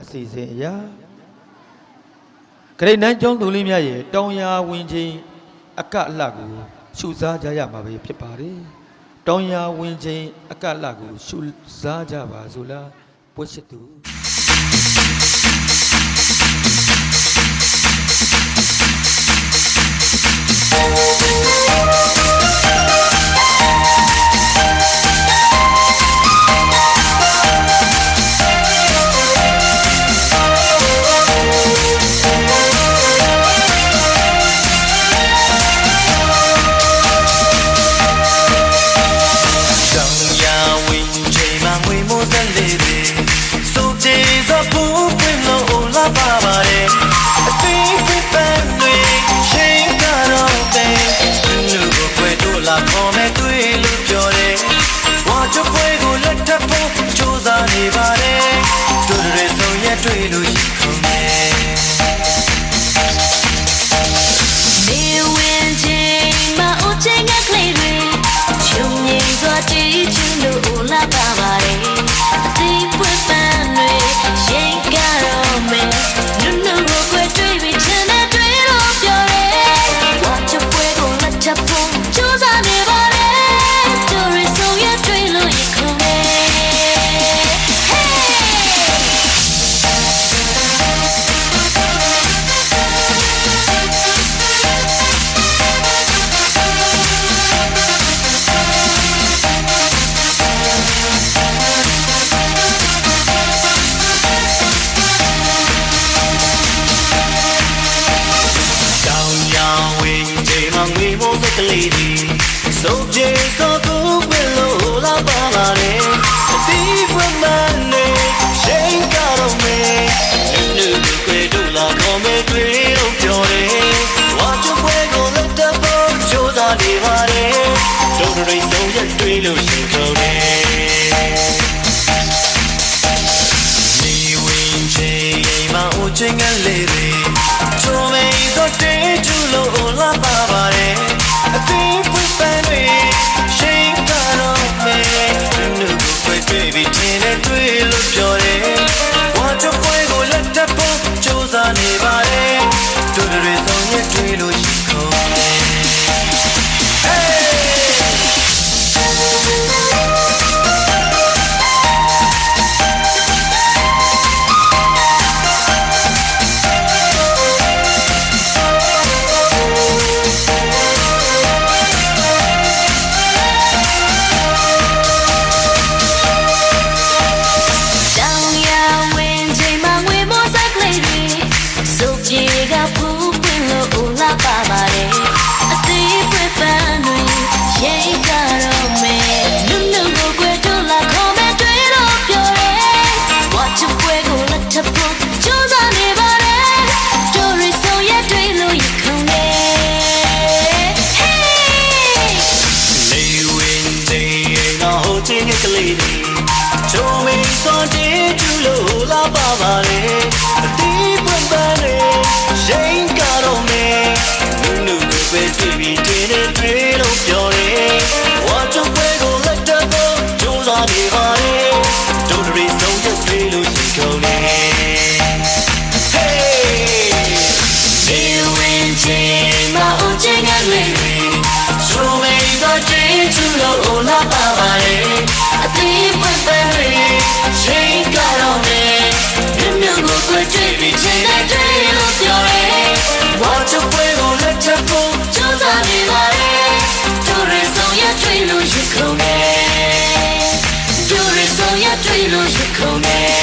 အစီအစဉ်အရာဂရိတ်နန်းကျောင်းသူလေးများရဲ့တောင်ယာဝင်ချင်းအကလကိုရှုစားကြရမှာပဲဖြစ်ပါတယ်တောင်ယာဝင်ချင်းအကလကိုရှုစားကြပါစို့လားပွက်ရှိသူတွေ့လို့ရှိခုံးနေနေဝင်ချင်းမအိုချင်းကကလေးတွေချုံငိမ့်စွာတည်ချင်လို့လာပါပါတယ်အသိပွင့်ပန်းတွေရင်ကတော့မယ်နုနုကိုကွယ်တွေ့ပြီးချင်တဲ့တွေ့လို့ပြောတယ်ဝါချပွဲကိုလက်ချဖို့ကြိုးစားနေပါတယ်တူရီဆိုရတွေ့လို့ရခုံးနေကလေးဒီစုပ်ကျေစောသူပဲလို့လာပါလာတယ်အတီးပွင့်မနေရှိန်ကတော့မေနုနုကွယ်တို့လာခေါ်မဲတွေ့လို့ပြောတယ်ဝါချပွဲကိုလက်တဖို့ကြိုးစားနေပါတယ်တို့တွေဆုံးရတွေ့လို့ရှိခုံးတယ်နေဝင်ချေမအိုချင်းကလေးတွေချိုးမေတော့တေးကျလို့လာပါပါတယ်အသိပွင့်ပန်းတွေရှိန်ကတော့မေနုကိုတွေ့တွေ့ပြီးတင်နဲ့တွေ့လို့ပြောတယ်ဝါချပွဲကိုလက်တဖို့ကြိုးစားနေပါတယ်တို့တွေဆုံးရတွေ့လို့ရှိခုံးတယ်ကလေးတွေချုံမင်းစောတေးကျလို့လာပါပါလေအတီးပွင့်ပန်းတွေရှိန်ကတော့မေနုနုကိုပဲတွေ့ပြီးတင်းနဲ့တွေ့လို့ပြောတယ်ဝါချပွဲကိုလက်တဖို့ကြိုးစားနေပါလေတို့တွေဆုံးရတွေ့လို့ရှိခုံးနေနေဝင်ချင်းမအိုချင်းကလေးတွေချုံမင်းစောတေးကျလို့လာပါပါလေအတီးပွင့်ပန်းတွေရှိန်ကတော့မေနုနုကိုကွယ်တွေ့ပြီးချင်တဲ့တွေ့လို့ပြောတယ်ဝါချပွဲကိုလက်ချက်ဖို့ကြိုးစားနေပါတယ်တို့တွေဆုံးရတွေ့လို့ရခုံးနေတို့တွေဆုံးရတွေ့လို့ရခုံးနေ